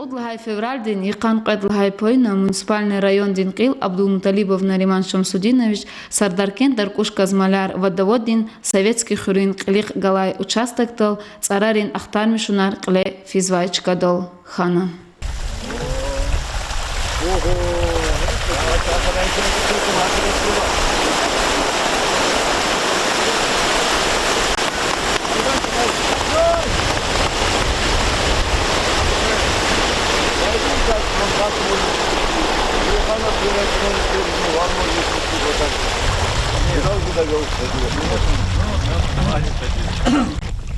Луглахай февраль дин иқан қайдлахай пойна муниципальный район дин қил Абдулмуталибов Нариман Шамсудинович Сардаркен Даркуш Казмаляр водовод дин советский хурин қилиқ галай участок тол царарин ахтармишунар қиле физвайчка дол хана.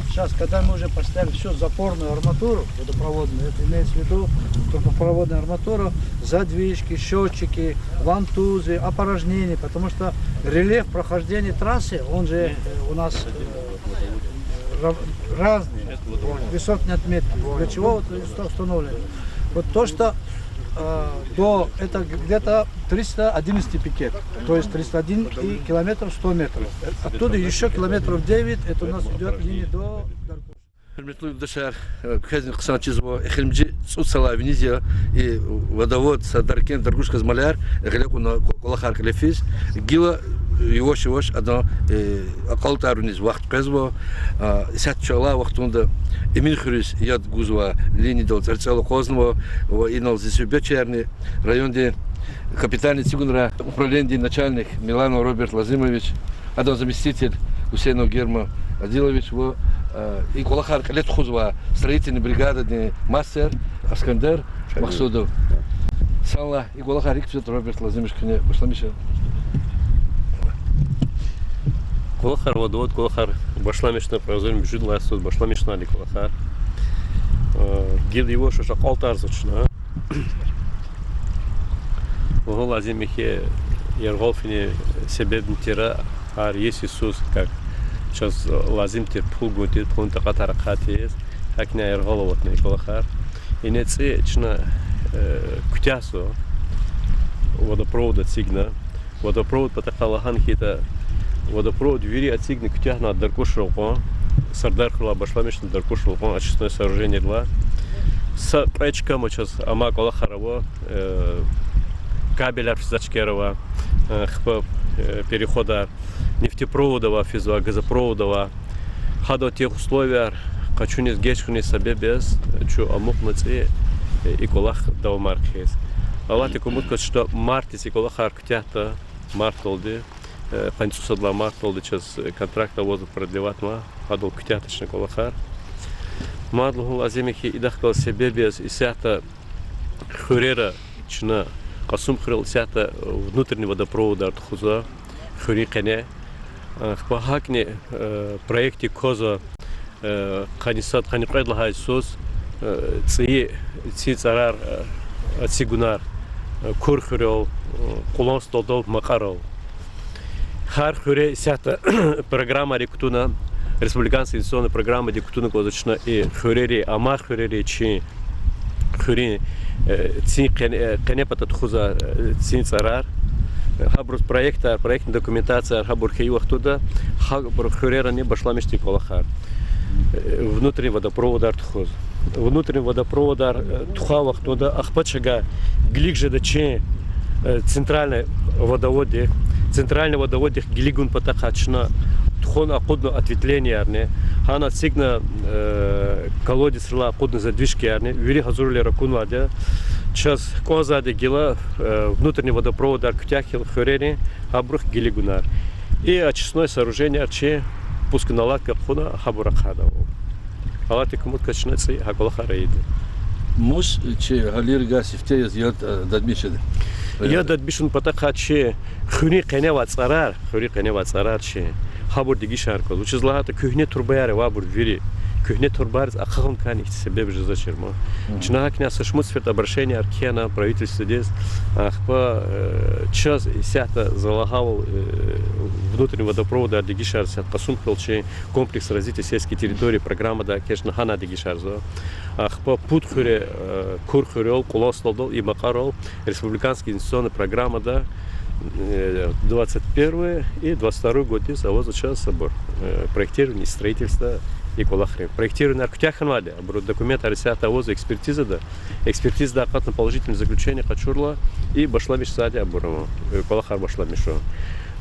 Сейчас, когда мы уже поставили всю запорную арматуру водопроводную, это имеется в виду трубопроводную арматуру, задвижки, счетчики, вантузы, опорожнения, потому что рельеф прохождения трассы, он же у нас разный, высотные отметки, для чего вот установлено. Вот то, что до это где-то 311 пикет, то есть 301 километров 100 метров. Оттуда еще километров 9, это у нас идет линия до Даркуша. Hürmetli yurttaşlar, Kazin Kısançızbo, Ekhilimci Tsutsala Venezia и водовод Сардаркен Даркуш Казмаляр, Гелекуна Колахар Калефис, Гила его чего-ж, одно акалтаруниз вахт Казбо, Сятчала вахтунда, Эмин Хурис, Яд Гузва, линии до Царцела Козного, Инал Зисюбечерни, район де капитальный Цигунра, управление начальник Миланов Роберт Лазимович, один заместитель Усейнов Герма Адилович, и Колахар Калет Хузва, строительная бригада де мастер Аскандер Махсудов. Салла и Колахар Икпсет Роберт Лазимович, пошла Миша. Колахар водовод, Колахар башламишна производим бюджет лайсус, башламишна ли Колахар. Гил его что алтар зачна. Вон лазимихе ярголфине себе бнтира, ар есть Иисус как сейчас лазим тир пул гутит пул такатар хатиес, как не ярголоват не Колахар. И не цечна кутясо водопровода цигна, водопровод потахалахан хита. Водопровод двери от Сигны к Тяхна от Даркуш-Ролкон, Сардар-Хула Башламишна Даркуш-Ролкон, очистное сооружение 2. С проектом сейчас Ама Колахарова, кабеля Физачкерова, перехода нефтепроводова, физа газопроводова, хадо тех условий, хочу не сгечку не себе без, что амукнуться и Колах Давмаркхес. Аллах текумут, что Мартис и Колахар к Тяхта Мартолди. Панцуса для Мартол, сейчас контракта возят продлевать ма, адол ктяточный Колахар. Мадлу лазимихи и дахкал себе без и сята хурера чна, касум хурел сята внутренний водопровод артхуза, хури кене. В пахакне проекте Коза канисат кани предлагает сос ци царар цигунар курхурел кулон столдов макарол. Хар хуре сята программа рекутуна, республиканская инвестиционная программа рекутуна козачна и хурери амар хурери чи хури ци кенепата тхуза ци царар хабрус проектная документация хабур хеюах туда хабур хурера не башламишти Колахар внутренний водопровод артхуз внутренний водопровод тхавах туда ахпачага гликже даче центральный водоводе гилигун потахачна тхон акудно ответвление арне хана сигна колодец рла акудно задвижки арне вери хазурли ракунваде час козаде гила внутренний водопровод арктяхил хурени абрух гилигунар и очистное сооружение арче пусконаладка пхуна хабурахадов алати кумут качнаци хаколахараиде Муж че галир гасифте зьет дадмишеде. Я дадмишун потаха че хуни кенева царар че хабур диги шарко. Учизлахата кухне турбаяре вабур вири. Кухне турбарз ахагун кани себеб жиза чермо. Чнахакня сашмуцферт обращение аркена правительства здесь ахпа час сята залагал внутренний водопровод диги шар сят пасун холче комплекс развития сельской территории программа да кешна хана диги шарзо. Ахпа путхуре курхурел кулослодол и макарол республиканская инвестиционная программа да 21 и 22 год завод сейчас собор проектирование строительства и колахрин. Проектирование архитектор ваде, оборот документ арисята воз экспертиза да. Экспертиза да на положительное заключение качурла и башла мишсади оборот. Колахар башла мишо.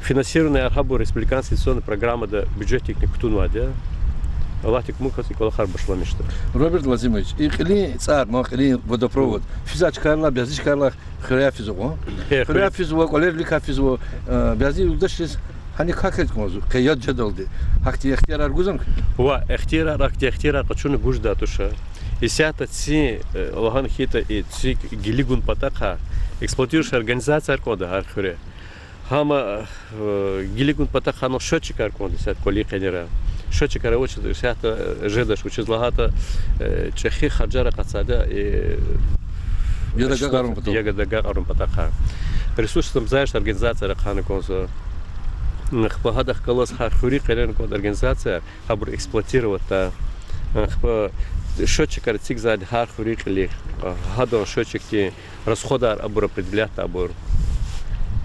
Финансирование архабу республиканской инвестиционной программы да бюджет техник тун ваде. Аллахик мукас и колахар башла мишта. Роберт Владимирович, и хли цар, но хли водопровод. Физач Карла, Бязич Карла, хря физо. Хря физо, колерли физо, Бязи удачись. Hani kaket kozu, kıyat cedoldu. Hakti ihtiyar arguzam. Ва ихтира качуны гужда туша. Исята ци Аллахан хита и ци гилигун патака эксплуатирующая организация аркода хархуре. Хама гилигун патака но счетчик аркода сят коли кенера. Счетчик арочит сята жедаш учит лагата чехи хаджара кацада и ягода патака. Присутствует знаешь организация рахана консо. Хпагадах колос хархури кален код организация хабр эксплуатировать та счетчик артик зад хархури кали хадон счетчик ки расходар абур определять абур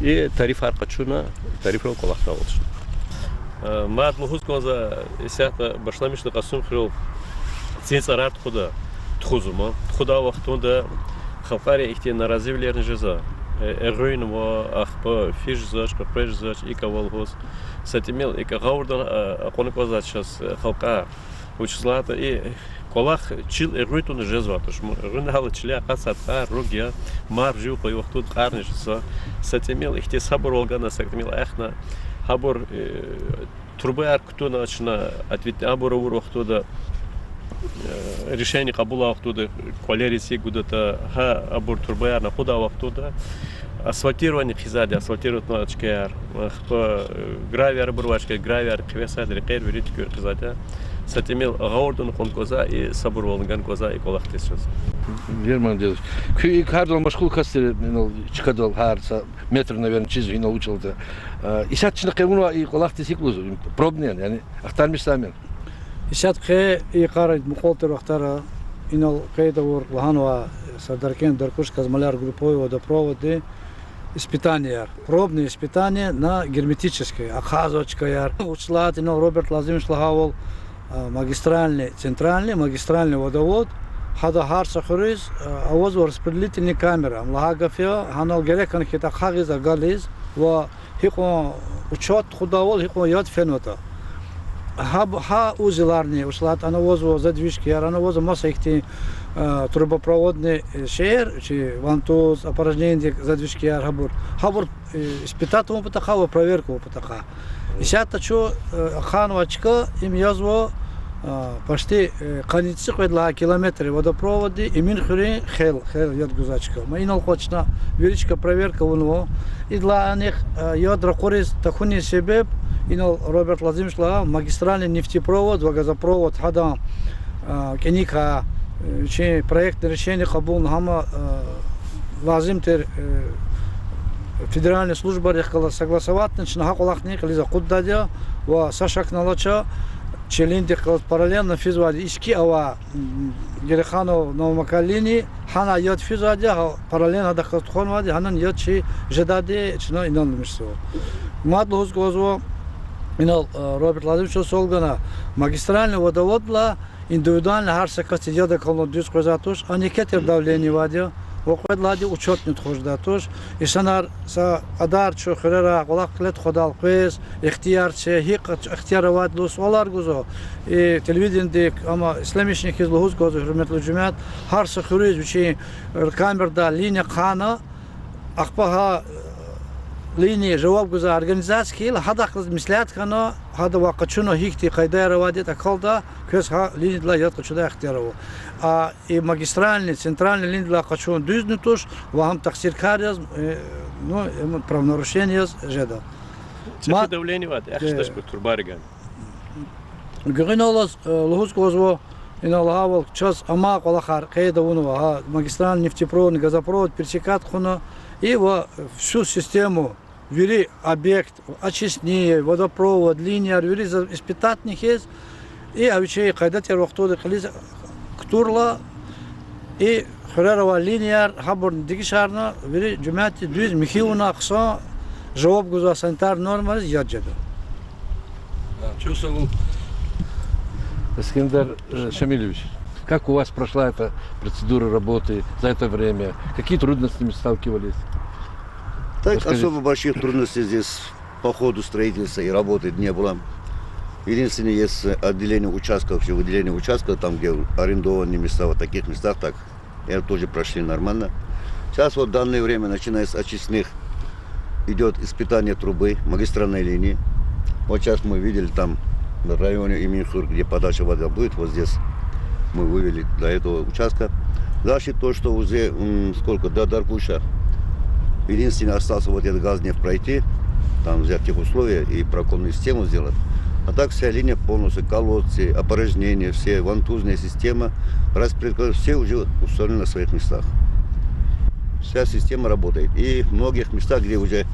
и тариф аркачуна тариф колахта олш мад мухус конза сята башламишта касум хрил цинцарат худа тхузума худа вахтунда халфари ихти наразивлерни жиза Эруин во ахпа фиш зач, капреш зач, и кавалгос. Сатимел и кагаурдан аконко зач сейчас халка учислата и колах чил эруитун жезватуш. Рун хал чиля касата ругия мар жил по вахтут карниш са. Сатимел ихте сабор олгана сатимел ахна хабор трубы арктуна начна ответ абора вахтуда решение кабула вахтуда колери сигудата ха абур турбаяр на худа вахтуда асфальтирование хизади асфальтировать на очкер гравиар бурвачка гравиар квесад рекер верит хизади сатимил гаурдун конкоза и сабур волган коза и колахтес Верман делаешь. Күй кардал машкул кастер, чикадал харса метр, наверное, чиз и научил это. И сейчас чина кемуна и колахтес иклузу пробные, yani ахтармиш самин. Исят хе и карать мухолтер вахтара инал кайдавор лаханва Сардаркен Даркуш Казмаляр групповой водопроводы испытания, пробные испытания на герметическое, ахазочкая. Учлат инал Роберт Владимирович лагавол магистральный, центральный, магистральный водовод. Хада харса хурис, авоз распределительная камера. Лагафия, ханал герекан хита хагиза гализ, ва хико учет худавол, хико яд фенота. Ха узеларные ушлат, она возу задвижки, она возу масса их трубопроводный шер, чи вантуз, опорожнение задвижки, хабур испытатому потаха, проверку потаха. И сейчас что ханвачка им язво почти каницы квадла километры водопроводы и минхури хел яд гузачка. Майнал хочна величка проверка у него. И для них яд ракурис тахуни себеб инал Роберт Владимирович лагав магистральный нефтепровод, газопровод, хада кеника че проектное решение хабун хама лазим тер федеральная служба рехкала согласовать начина хакулахник лиза куддадя ва сашак налача челинди параллельно физвади ишки ава гереханов новомакалини хана яд физвадя параллельно дахатхонвади ханан яд чи жедади чина инал мишсо мадлуз гозво инал Роберт Владимирович Солгана магистральный водовод бла индивидуально харсакасти яда колодец козатуш они кетер давление вадя وقت لادي وشوت ندخل داتوش إشانار سا أدار شو خيرا قلاق لت خدال قيس اختيار شيء هيك اختيار واد لوس والار جوزو تلفزيون ديك أما إسلاميش نكيز لهوز جوزو حرمة الجماعات هارس خريج وشي الكاميرا دا لينيا قانا أخبها لينيا جواب جوزو организация كيل هذا خلاص مثلات كنا هذا وقت شنو هيك تي قيدة رواديت أكلدا كيس ها لينيا لا يات كشدا اختياره и магистральный, центральный линия для качун дюзны туш, вам таксир карьез, ну, правонарушение жеда. Цепи давление вад, что ж турбариган. Гринолос лохус козво, иналавал час ама колахар, кайда унова, магистральный нефтепровод, газопровод, пересекат хуна, и во всю систему ввели объект, очистнее, водопровод, линия, ввели испытательных есть, и обычай кайда тервахтоды хализа Турла и хурарова линия хабор дигишарна вери жумати дуз михиуна акса жавоб гуза санитар нормал яджеда. Чувствовал Эскендер Шамилевич, как у вас прошла эта процедура работы за это время? Какие трудностями сталкивались? Так, Расскажите. особо больших трудностей здесь по ходу строительства и работы не было. Единственное, есть отделение участков, все выделение участков, там, где арендованные места, в таких местах, так, это тоже прошли нормально. Сейчас вот в данное время, начиная с очистных, идет испытание трубы, магистральной линии. Вот сейчас мы видели там в районе Иминхур, где подача воды будет, вот здесь мы вывели до этого участка. Дальше то, что уже сколько, до Даркуша, единственное, остался вот этот газ нефть пройти, там взять тех условия и проколную систему сделать. А так вся линия полностью, колодцы, опорожнения, все, вантузная система, все уже устроены на своих местах. Вся система работает. И в многих местах, где уже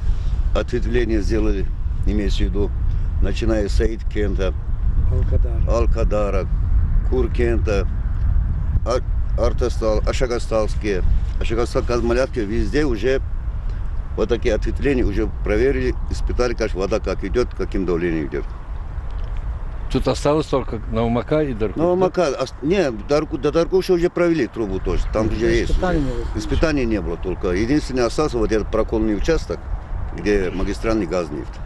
ответвление сделали, имеется в виду, начиная с Саид-Кента, Алкадара, Кур-Кента, Артастал, Ашагасталские, Казмалятки, везде уже вот такие ответвления уже проверили, испытали, как вода как идет, каким давлением идет. Тут осталось только Новомака и Даркуш. Новомака, до Даркуша уже провели трубу тоже, там уже есть. Испытаний не было только. Единственное, остался вот этот проколный участок, где магистральный газ нефть.